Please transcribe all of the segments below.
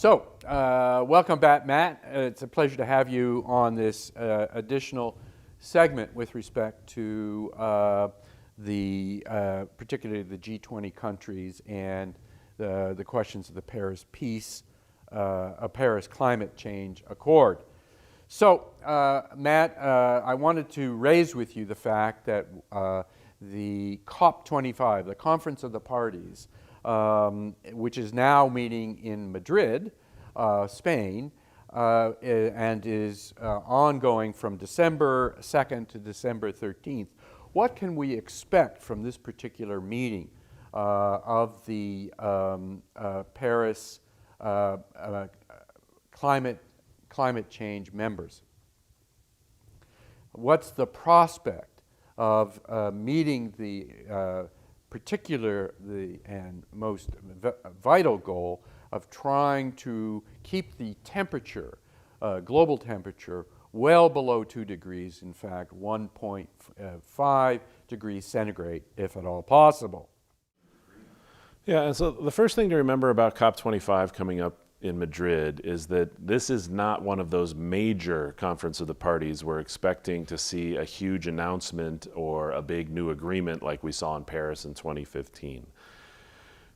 Welcome back, Matt. It's a pleasure to have you on this additional segment with respect to particularly the G20 countries and the questions of the Paris Paris Climate Change Accord. So, Matt, I wanted to raise with you the fact that the COP25, the Conference of the Parties, which is now meeting in Madrid, Spain, and is ongoing from December 2nd to December 13th. What can we expect from this particular meeting of the Paris climate change members? What's the prospect of meeting the particularly and most vital goal of trying to keep the temperature, global temperature, well below 2 degrees, in fact 1.5 degrees centigrade, if at all possible? Yeah, and so the first thing to remember about COP25 coming up in Madrid is that this is not one of those major Conference of the Parties we're expecting to see a huge announcement or a big new agreement like we saw in Paris in 2015.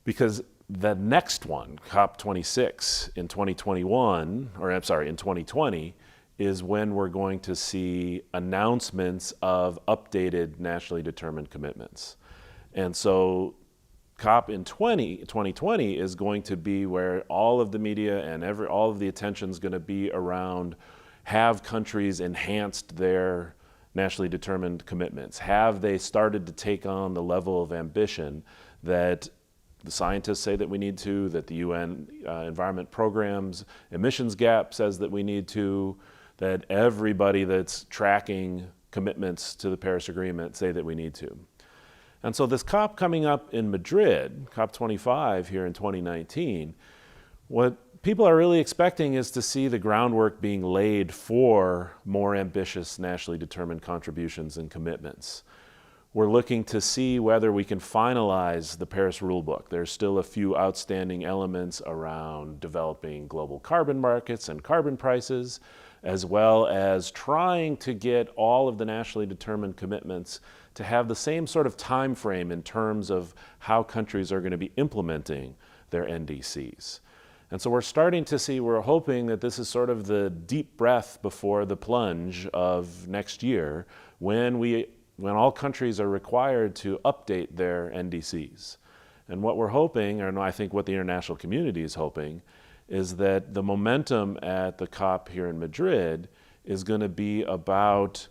Because the next one, COP26 in 2020, is when we're going to see announcements of updated nationally determined commitments. And so COP in 2020 is going to be where all of the media and all of the attention is going to be around, have countries enhanced their nationally determined commitments? Have they started to take on the level of ambition that the scientists say that we need to, that the UN Environment Program's emissions gap says that we need to, that everybody that's tracking commitments to the Paris Agreement say that we need to? And so this COP coming up in Madrid, COP25 here in 2019, what people are really expecting is to see the groundwork being laid for more ambitious nationally determined contributions and commitments. We're looking to see whether we can finalize the Paris rulebook. There's still a few outstanding elements around developing global carbon markets and carbon prices, as well as trying to get all of the nationally determined commitments to have the same sort of time frame in terms of how countries are going to be implementing their NDCs. And so we're starting to see, we're hoping that this is sort of the deep breath before the plunge of next year when all countries are required to update their NDCs. And what we're hoping, and I think what the international community is hoping, is that the momentum at the COP here in Madrid is going to be about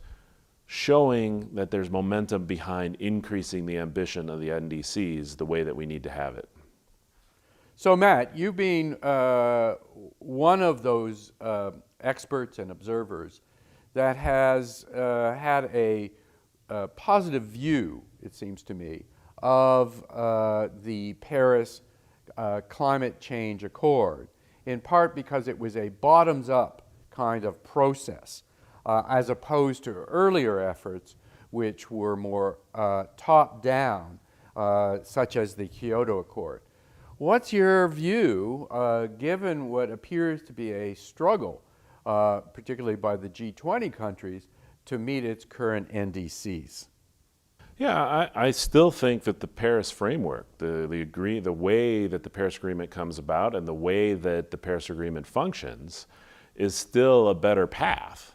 showing that there's momentum behind increasing the ambition of the NDCs the way that we need to have it. So Matt, you being one of those experts and observers that has had a positive view, it seems to me, of the Paris Climate Change Accord, in part because it was a bottoms-up kind of process, as opposed to earlier efforts which were more top-down, such as the Kyoto Accord. What's your view, given what appears to be a struggle, particularly by the G20 countries, to meet its current NDCs? Yeah, I still think that the Paris framework, the way that the Paris Agreement comes about and the way that the Paris Agreement functions is still a better path.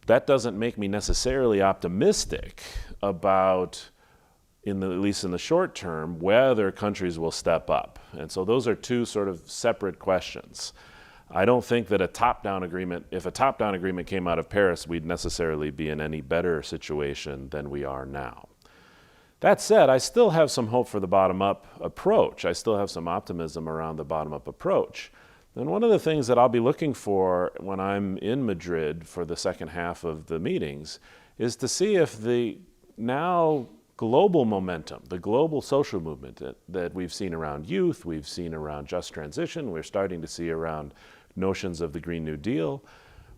That doesn't make me necessarily optimistic about, at least in the short term, whether countries will step up. And so those are two sort of separate questions. I don't think that if a top-down agreement came out of Paris, we'd necessarily be in any better situation than we are now. That said, I still have some hope for the bottom-up approach. I still have some optimism around the bottom-up approach. And one of the things that I'll be looking for when I'm in Madrid for the second half of the meetings is to see if the now global momentum, the global social movement that we've seen around youth, we've seen around just transition, we're starting to see around notions of the Green New Deal,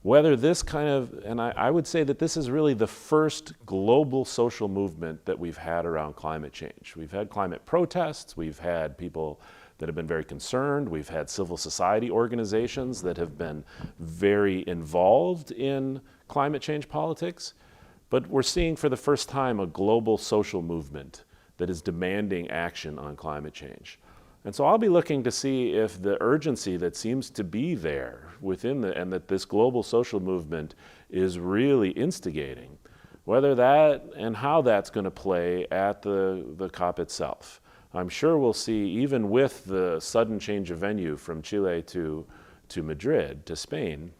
whether this and I would say that this is really the first global social movement that we've had around climate change. We've had climate protests, we've had people that have been very concerned. We've had civil society organizations that have been very involved in climate change politics. But we're seeing for the first time a global social movement that is demanding action on climate change. And so I'll be looking to see if the urgency that seems to be there and that this global social movement is really instigating, whether that and how that's going to play at the COP itself. I'm sure we'll see, even with the sudden change of venue from Chile to Madrid, to Spain,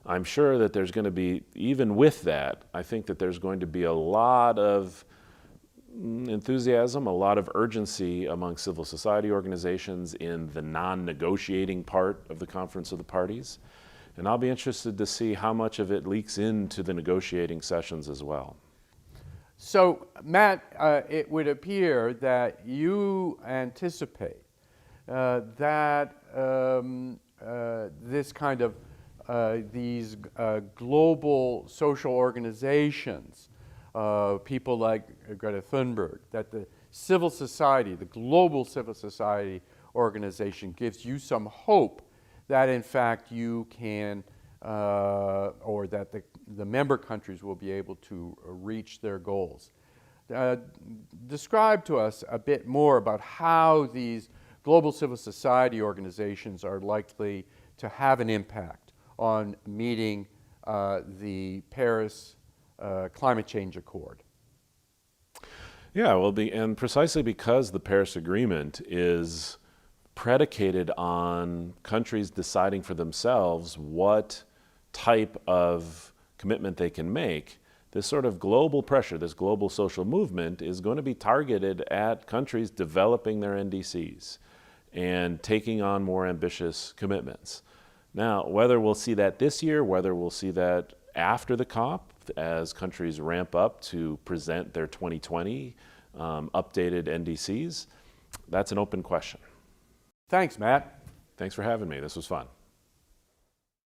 I'm sure that there's going to be, even with that, I think that there's going to be a lot of enthusiasm, a lot of urgency among civil society organizations in the non-negotiating part of the Conference of the Parties. And I'll be interested to see how much of it leaks into the negotiating sessions as well. So, Matt, it would appear that you anticipate that this kind of these global social organizations, people like Greta Thunberg, that the civil society, the global civil society organization gives you some hope that in fact you can, or that the member countries will be able to reach their goals. Describe to us a bit more about how these global civil society organizations are likely to have an impact on meeting the Paris Climate Change Accord. Yeah, well, and precisely because the Paris Agreement is predicated on countries deciding for themselves what type of commitment they can make, this sort of global pressure, this global social movement is going to be targeted at countries developing their NDCs and taking on more ambitious commitments. Now, whether we'll see that this year, whether we'll see that after the COP as countries ramp up to present their 2020 updated NDCs, that's an open question. Thanks, Matt. Thanks for having me. This was fun.